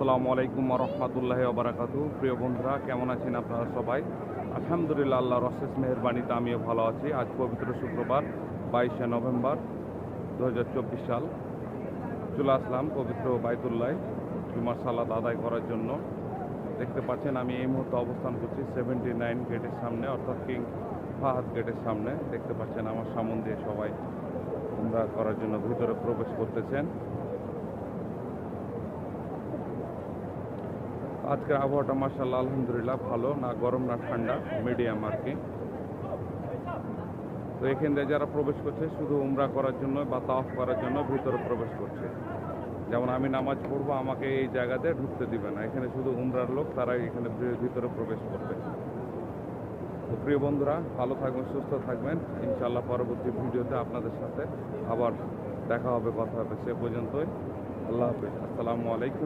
আসসালামু আলাইকুম রহমতুল্লাহি ওবারাকাতু। প্রিয় বন্ধুরা, কেমন আছেন আপনারা সবাই? আলহামদুলিল্লাহ, আল্লাহর অশেষ মেহেরবানিতে আমিও ভালো আছি। আজ পবিত্র শুক্রবার 22শে নভেম্বর 2024 সাল। চলে আসলাম পবিত্র বাইতুল্লায় জুমার সালাত আদায় করার জন্য। দেখতে পাচ্ছেন আমি এই মুহূর্তে অবস্থান করছি 79 গেটের সামনে, অর্থাৎ কিং ফাহাদ গেটের সামনে। দেখতে পাচ্ছেন আমার সামনে দিয়ে সবাই উমরা করার জন্য ভিতরে প্রবেশ করতেছেন। আজকের আবহাওয়াটা মাশাআল্লাহ আলহামদুলিল্লাহ ভালো, না গরম না ঠান্ডা, মিডিয়াম আর কি। তো এখান থেকে যারা প্রবেশ করছে শুধু উমরা করার জন্য বা তাওয়াফ করার জন্য ভিতরে প্রবেশ করছে। যেমন আমি নামাজ পড়বো, আমাকে এই জায়গাতে ঢুকতে দিবে না, এখানে শুধু উমরার লোক, তারা এখানে ভিতরে প্রবেশ করবে। তো প্রিয় বন্ধুরা, ভালো থাকবেন, সুস্থ থাকবেন। ইনশাআল্লাহ পরবর্তী ভিডিওতে আপনাদের সাথে আবার দেখা হবে, কথা হবে। সে পর্যন্তই আল্লাহ হাফেজ, আসসালামু আলাইকুম।